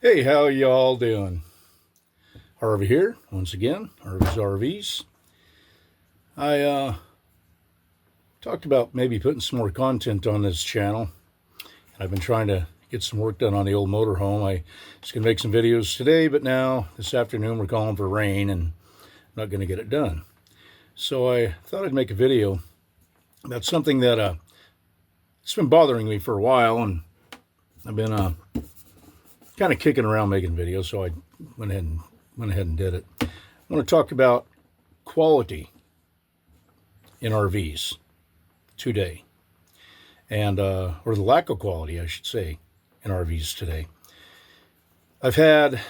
Hey, how y'all doing? Harvey here, once again, Harvey's RVs. I talked about maybe putting some more content on this channel. I've been trying to get some work done on the old motorhome. I was going to make some videos today, but now this afternoon we're calling for rain and I'm not going to get it done. So I thought I'd make a video about something that it's been bothering me for a while, and I've been kind of kicking around making videos, so I went ahead and did it. I want to talk about quality in RVs today, and or the lack of quality, I should say, in RVs today. I've had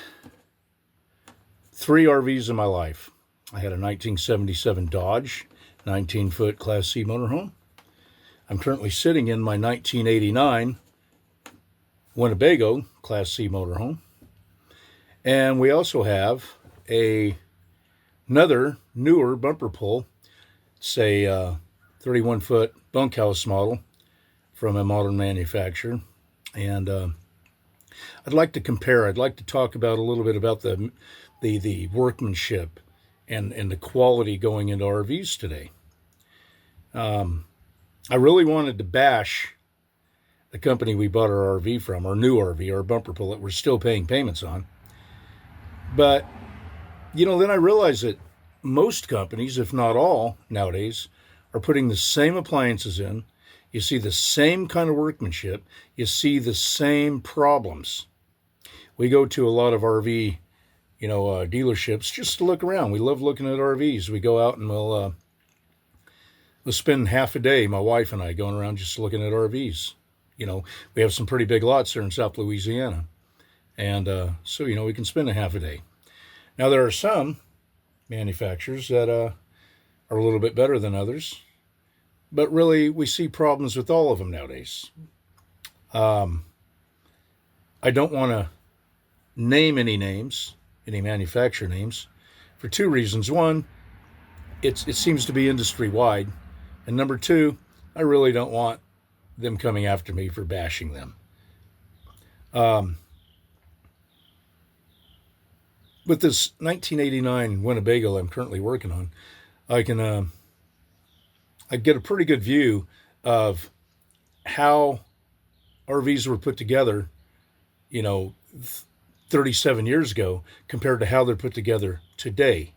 3 RVs in my life. I had a 1977 Dodge 19-foot Class C motorhome. I'm currently sitting in my 1989 Winnebago Class C motorhome. And we also have another newer bumper pull. It's a 31-foot bunkhouse model from a modern manufacturer. And I'd like to compare. I'd like to talk about a little bit about the workmanship and the quality going into RVs today. I really wanted to bash the company we bought our RV from, our new RV, our bumper pull that we're still paying payments on. But, then I realized that most companies, if not all nowadays, are putting the same appliances in. You see the same kind of workmanship. You see the same problems. We go to a lot of RV, dealerships just to look around. We love looking at RVs. We go out and we'll spend half a day, my wife and I, going around just looking at RVs. We have some pretty big lots there in South Louisiana. And so, we can spend a half a day. Now, there are some manufacturers that are a little bit better than others. But really, we see problems with all of them nowadays. I don't want to name any names, any manufacturer names, for 2 reasons. One, it seems to be industry-wide. And number 2, I really don't want them coming after me for bashing them. With this 1989 Winnebago I'm currently working on, I can I get a pretty good view of how RVs were put together, 37 years ago compared to how they're put together today.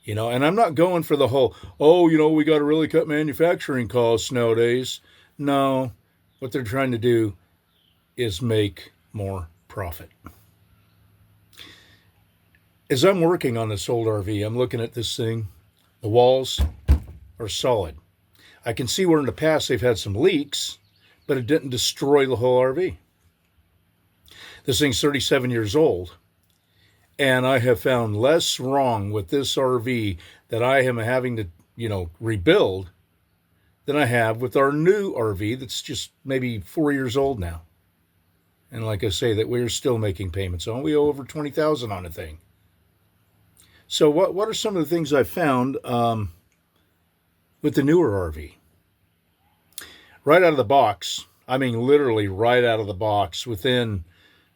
And I'm not going for the whole, we got to really cut manufacturing costs nowadays. No, what they're trying to do is make more profit. As I'm working on this old RV, I'm looking at this thing. The walls are solid. I can see where in the past they've had some leaks, but it didn't destroy the whole RV. This thing's 37 years old, and I have found less wrong with this RV that I am having to, rebuild than I have with our new RV that's just maybe 4 years old now. And like I say, that we're still making payments on. We owe over $20,000 on a thing. So what are some of the things I found with the newer RV? Right out of the box, I mean literally right out of the box, within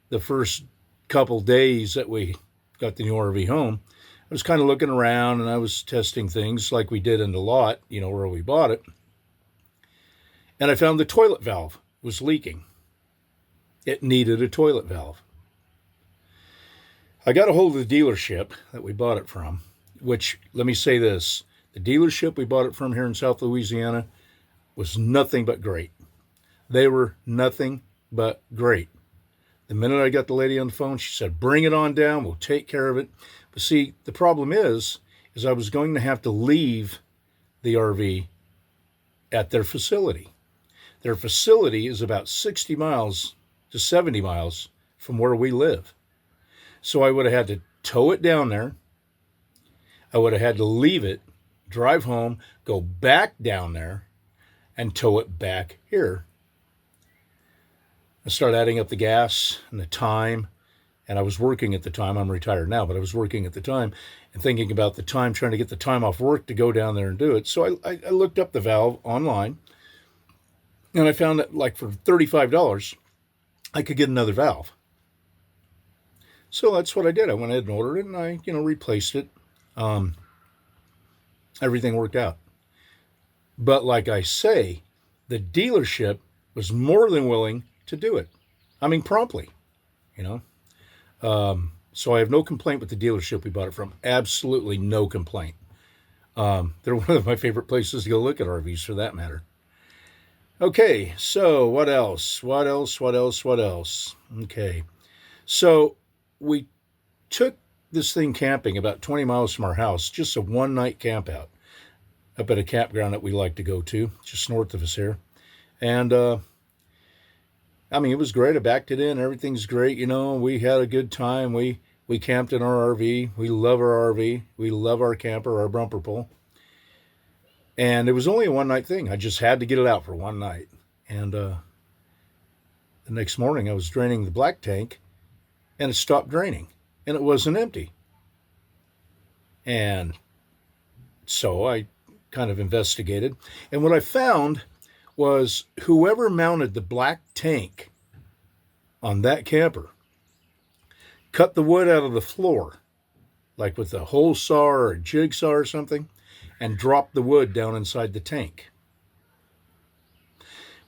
the first couple days that we got the new RV home, I was kind of looking around and I was testing things like we did in the lot, where we bought it. And I found the toilet valve was leaking. It needed a toilet valve. I got a hold of the dealership that we bought it from, which, let me say this, the dealership we bought it from here in South Louisiana was nothing but great. They were nothing but great. The minute I got the lady on the phone, she said, bring it on down, we'll take care of it. But see, the problem is I was going to have to leave the RV at their facility. Their facility is about 60 miles to 70 miles from where we live. So I would have had to tow it down there. I would have had to leave it, drive home, go back down there, and tow it back here. I started adding up the gas and the time, and I was working at the time. I'm retired now, but I was working at the time and thinking about the time, trying to get the time off work to go down there and do it. So I looked up the valve online, and I found that like for $35, I could get another valve. So that's what I did. I went ahead and ordered it, and I, replaced it. Um, Everything worked out. But like I say, the dealership was more than willing to do it. I mean, promptly, you know. So I have no complaint with the dealership we bought it from. Absolutely no complaint. They're one of my favorite places to go look at RVs, for that matter. Okay, so what else? What else? Okay, so we took this thing camping about 20 miles from our house, just a one-night camp out up at a campground that we like to go to, just north of us here. And I mean, it was great. I backed it in. Everything's great. We had a good time. We camped in our RV. We love our RV. We love our camper, our bumper pull. And it was only a one-night thing. I just had to get it out for one night. And the next morning, I was draining the black tank, and it stopped draining, and it wasn't empty. And so I kind of investigated. And what I found was whoever mounted the black tank on that camper cut the wood out of the floor, like with a hole saw or a jigsaw or something, and dropped the wood down inside the tank.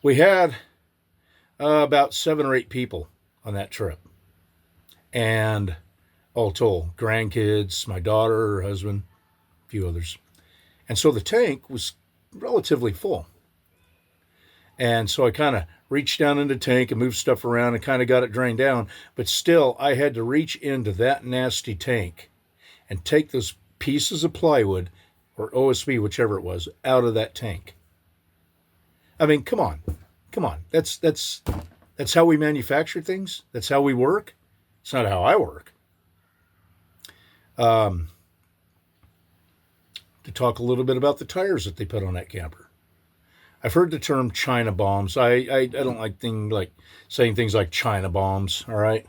We had about 7 or 8 people on that trip. And all told, grandkids, my daughter, her husband, a few others. And so the tank was relatively full. And so I kind of reached down in the tank and moved stuff around and kind of got it drained down. But still, I had to reach into that nasty tank and take those pieces of plywood or OSB, whichever it was, out of that tank. I mean, come on. That's how we manufacture things. That's how we work. It's not how I work. To talk a little bit about the tires that they put on that camper. I've heard the term China bombs. I don't like saying things like China bombs. All right.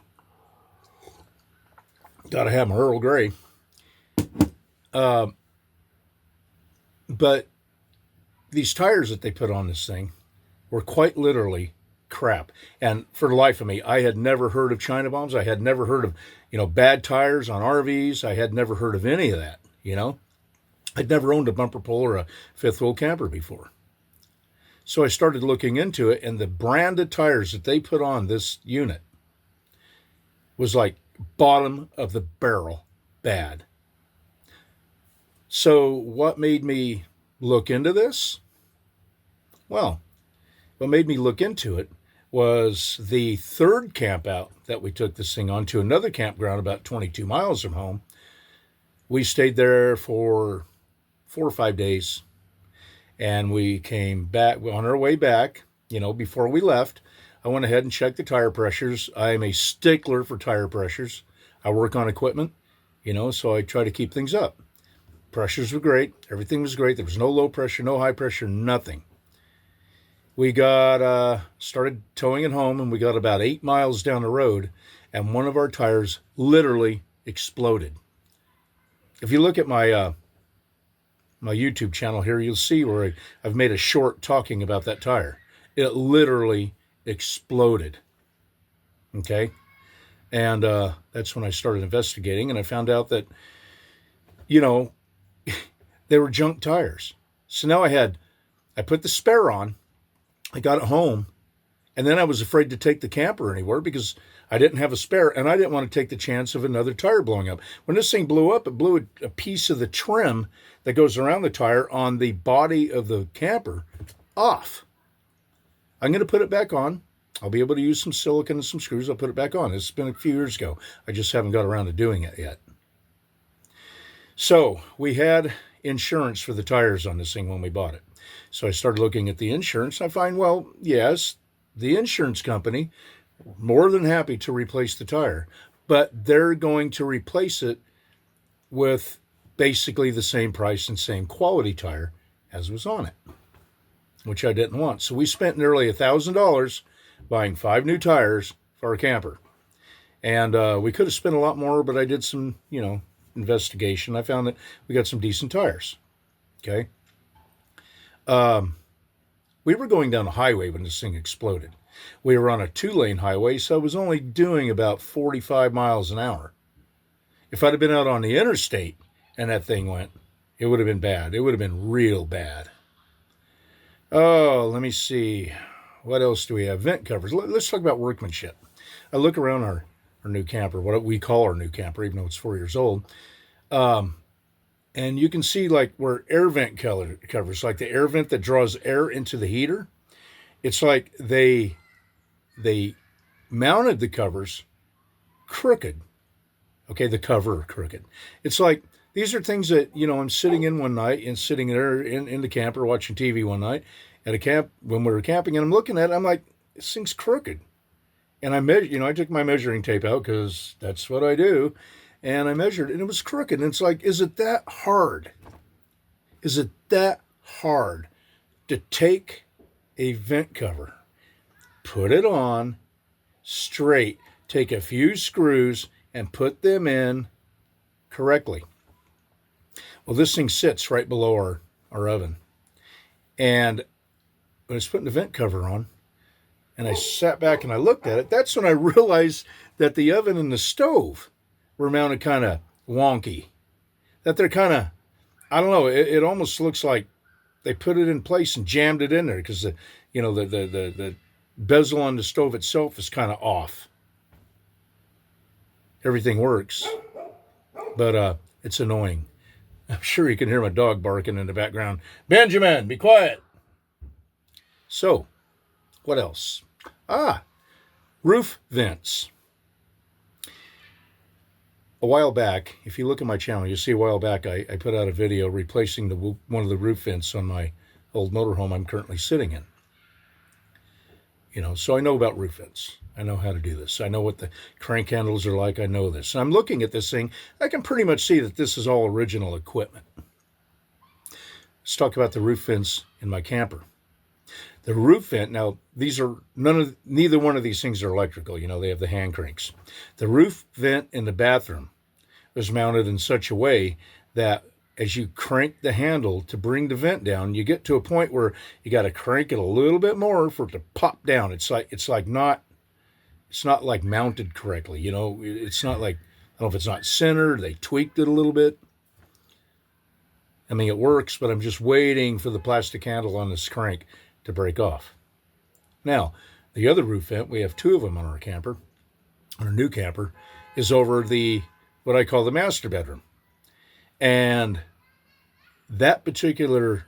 Got to have my Earl Grey. But these tires that they put on this thing were quite literally crap. And for the life of me, I had never heard of China bombs. I had never heard of, bad tires on RVs. I had never heard of any of that, I'd never owned a bumper pull or a fifth wheel camper before. So I started looking into it, and the brand of tires that they put on this unit was like bottom of the barrel bad. So what made me look into this? Well, what made me look into it was the third camp out that we took this thing on to another campground about 22 miles from home. We stayed there for 4 or 5 days, and we came back. On our way back, before we left, I went ahead and checked the tire pressures. I am a stickler for tire pressures. I work on equipment, so I try to keep things up. Pressures were great. Everything was great. There was no low pressure, no high pressure, nothing. We got started towing it home, and we got about 8 miles down the road, and one of our tires literally exploded. If you look at my my YouTube channel here, you'll see where I've made a short talking about that tire. It literally exploded. Okay? And that's when I started investigating, and I found out that, they were junk tires. So now I put the spare on, I got it home, and then I was afraid to take the camper anywhere because I didn't have a spare, and I didn't want to take the chance of another tire blowing up. When this thing blew up, it blew a piece of the trim that goes around the tire on the body of the camper off. I'm going to put it back on. I'll be able to use some silicone and some screws. I'll put it back on. It's been a few years ago. I just haven't got around to doing it yet. So we had insurance for the tires on this thing when we bought it. So I started looking at the insurance. I find, well, yes, the insurance company, more than happy to replace the tire, but they're going to replace it with basically the same price and same quality tire as was on it, which I didn't want. So we spent nearly $1,000 buying 5 new tires for our camper. And we could have spent a lot more, but I did some, investigation. I found that we got some decent tires. Okay. We were going down a highway when this thing exploded. We were on a 2-lane highway, so I was only doing about 45 miles an hour. If I'd have been out on the interstate and that thing went, it would have been bad. It would have been real bad. Oh, let me see. What else do we have? Vent covers. Let's talk about workmanship. I look around our new camper, what we call our new camper, even though it's 4 years old. And you can see like where air vent covers, like the air vent that draws air into the heater. It's like they mounted the covers crooked. Okay, the cover crooked. It's like these are things that, I'm sitting in one night and sitting there in the camper watching TV one night at a camp when we were camping, and I'm looking at it, I'm like, this thing's crooked. And I took my measuring tape out because that's what I do, and I measured it, and it was crooked. And it's like, is it that hard? Is it that hard to take a vent cover, put it on straight, take a few screws, and put them in correctly? Well, this thing sits right below our oven. And when I was putting the vent cover on, and I sat back and I looked at it, that's when I realized that the oven and the stove were mounted kind of wonky. That they're kind of, I don't know, it almost looks like they put it in place and jammed it in there because the bezel on the stove itself is kind of off. Everything works, but it's annoying. I'm sure you can hear my dog barking in the background. Benjamin, be quiet. So, what else? Roof vents. A while back, if you look at my channel, you'll see a while back I put out a video replacing one of the roof vents on my old motorhome I'm currently sitting in. So I know about roof vents. I know how to do this. I know what the crank handles are like. I know this. And I'm looking at this thing. I can pretty much see that this is all original equipment. Let's talk about the roof vents in my camper. The roof vent, now neither one of these things are electrical. They have the hand cranks. The roof vent in the bathroom was mounted in such a way that as you crank the handle to bring the vent down, you get to a point where you got to crank it a little bit more for it to pop down. It's not like mounted correctly. It's not like, I don't know if it's not centered. They tweaked it a little bit. I mean, it works, but I'm just waiting for the plastic handle on this crank to break off. Now, the other roof vent, we have 2 of them on our camper, on our new camper, is over what I call the master bedroom. And that particular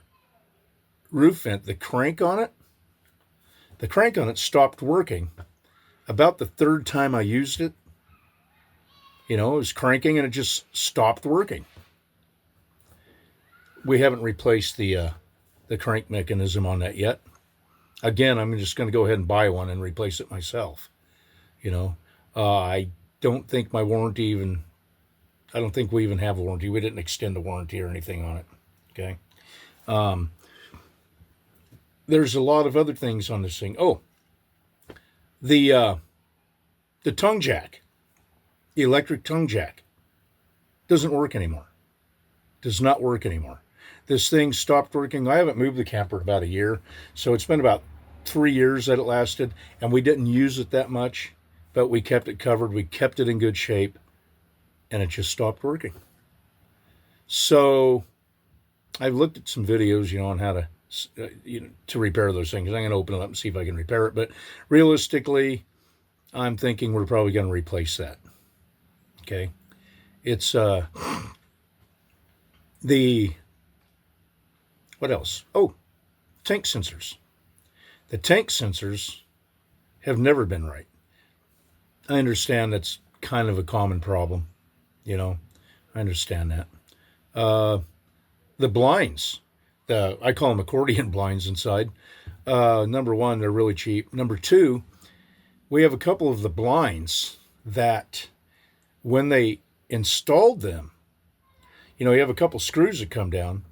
roof vent, the crank on it stopped working about the 3rd time I used it. It was cranking and it just stopped working. We haven't replaced the crank mechanism on that yet. Again, I'm just going to go ahead and buy one and replace it myself. I don't think my warranty I don't think we even have a warranty. We didn't extend the warranty or anything on it. Okay. There's a lot of other things on this thing. Oh, the tongue jack, the electric tongue jack, doesn't work anymore. Does not work anymore. This thing stopped working. I haven't moved the camper in about a year, so it's been about 3 years that it lasted, and we didn't use it that much, but we kept it covered. We kept it in good shape, and it just stopped working. So I've looked at some videos, on how to repair those things. I'm going to open it up and see if I can repair it, but realistically, I'm thinking we're probably going to replace that. Okay. It's what else? Oh, tank sensors. The tank sensors have never been right. I understand that's kind of a common problem. I understand that. The blinds, I call them accordion blinds inside. Number 1, they're really cheap. Number 2, we have a couple of the blinds that when they installed them, you have a couple screws that come down,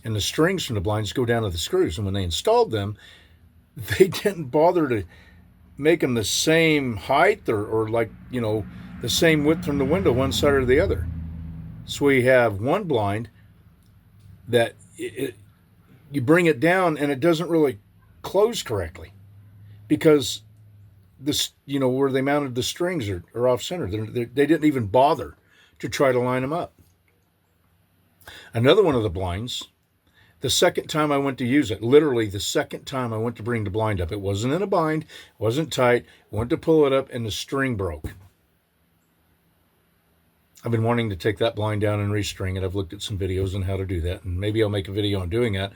and the strings from the blinds go down to the screws. And when they installed them, they didn't bother to make them the same height or like, the same width from the window, one side or the other. So we have one blind that you bring it down and it doesn't really close correctly because this, where they mounted the strings are off center. They didn't even bother to try to line them up. Another one of the blinds, the second time I went to use it, literally the second time I went to bring the blind up, it wasn't in a bind, it wasn't tight, went to pull it up, and the string broke. I've been wanting to take that blind down and restring it. I've looked at some videos on how to do that, and maybe I'll make a video on doing that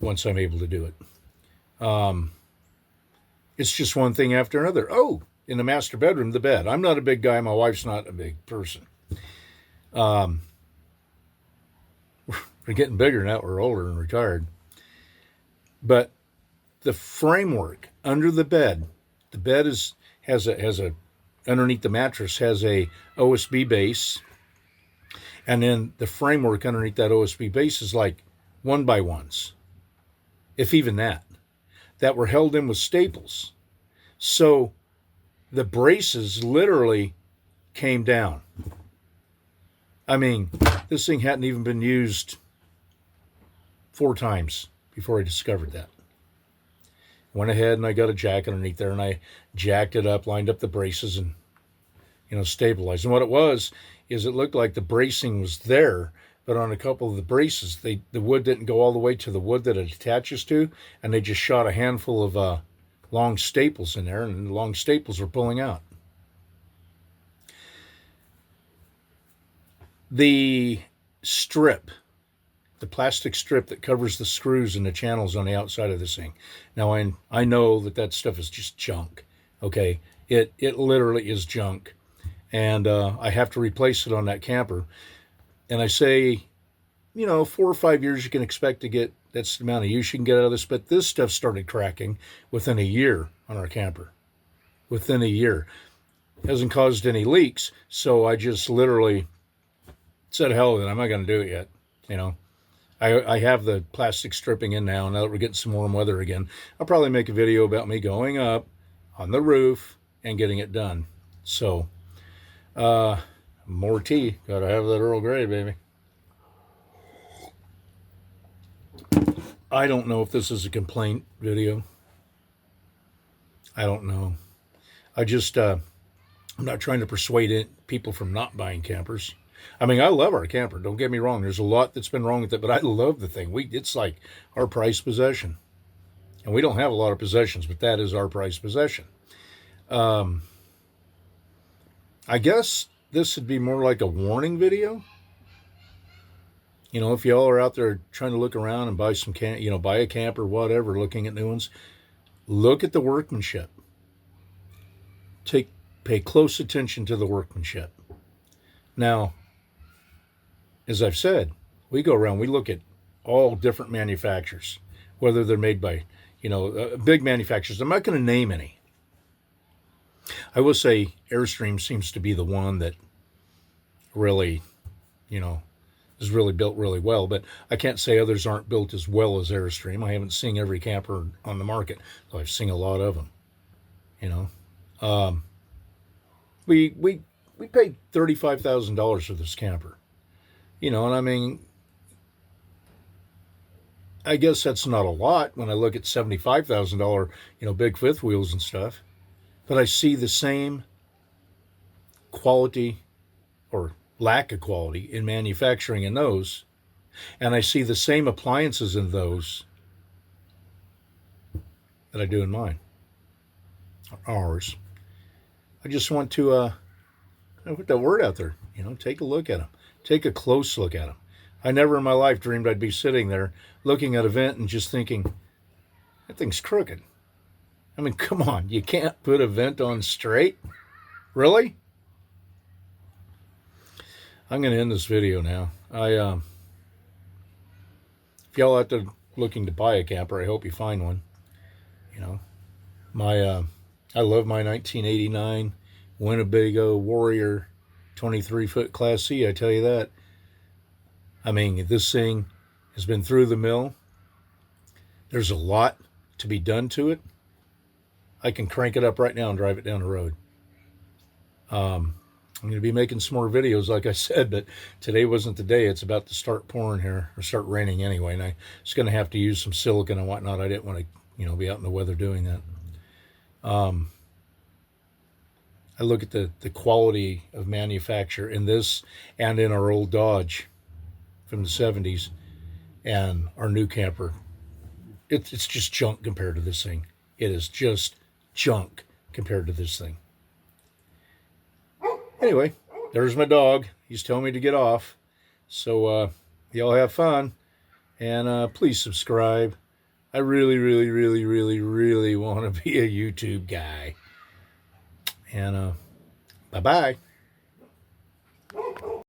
once I'm able to do it. It's just one thing after another. Oh, in the master bedroom, the bed. I'm not a big guy. My wife's not a big person. We're getting bigger now. We're older and retired. But the framework under the bed has a underneath the mattress has a OSB base, and then the framework underneath that OSB base is like 1x1s, if even that were held in with staples. So the braces literally came down. I mean, this thing hadn't even been used 4 times before I discovered that. Went ahead and I got a jack underneath there, and I jacked it up, lined up the braces, and stabilized. And what it was is it looked like the bracing was there, but on a couple of the braces, the wood didn't go all the way to the wood that it attaches to, and they just shot a handful of long staples in there, and the long staples were pulling out. The strip, the plastic strip that covers the screws and the channels on the outside of this thing. Now, I know that stuff is just junk, okay? It literally is junk. And I have to replace it on that camper. And I say, 4 or 5 years you can expect to get, that's the amount of use you can get out of this. But this stuff started cracking within a year on our camper. Within a year. Hasn't caused any leaks. So I just literally said, hell with it, I'm not going to do it yet. I have the plastic stripping in now that we're getting some warm weather again. I'll probably make a video about me going up on the roof and getting it done. So, more tea. Gotta have that Earl Grey, baby. I don't know if this is a complaint video. I don't know. I just, I'm not trying to persuade people from not buying campers. I mean, I love our camper. Don't get me wrong. There's a lot that's been wrong with it, but I love the thing. It's like our prized possession. And we don't have a lot of possessions, but that is our prized possession. I guess this would be more like a warning video. If y'all are out there trying to look around and buy buy a camper, whatever, looking at new ones, look at the workmanship. Pay close attention to the workmanship. Now, as I've said, we go around, we look at all different manufacturers, whether they're made by, big manufacturers. I'm not going to name any. I will say Airstream seems to be the one that really, is really built really well. But I can't say others aren't built as well as Airstream. I haven't seen every camper on the market, so I've seen a lot of them. We paid $35,000 for this camper. And I mean, I guess that's not a lot when I look at $75,000, big fifth wheels and stuff. But I see the same quality or lack of quality in manufacturing in those. And I see the same appliances in those that I do in mine. Ours. I just want to put that word out there. Take a look at them. Take a close look at them. I never in my life dreamed I'd be sitting there looking at a vent and just thinking, that thing's crooked. I mean, come on. You can't put a vent on straight? Really? I'm going to end this video now. If y'all out there looking to buy a camper, I hope you find one. I love my 1989 Winnebago Warrior 23-foot Class C, I tell you that. I mean, this thing has been through the mill. There's a lot to be done to it. I can crank it up right now and drive it down the road. I'm going to be making some more videos, like I said, but today wasn't the day. It's about to start pouring here, or start raining anyway, and I was going to have to use some silicone and whatnot. I didn't want to, be out in the weather doing that. I look at the quality of manufacture in this and in our old Dodge from the 70s and our new camper. It's just junk compared to this thing. It is just junk compared to this thing. Anyway, there's my dog. He's telling me to get off. So y'all have fun. And please subscribe. I really, really, really, really, really want to be a YouTube guy. And bye-bye.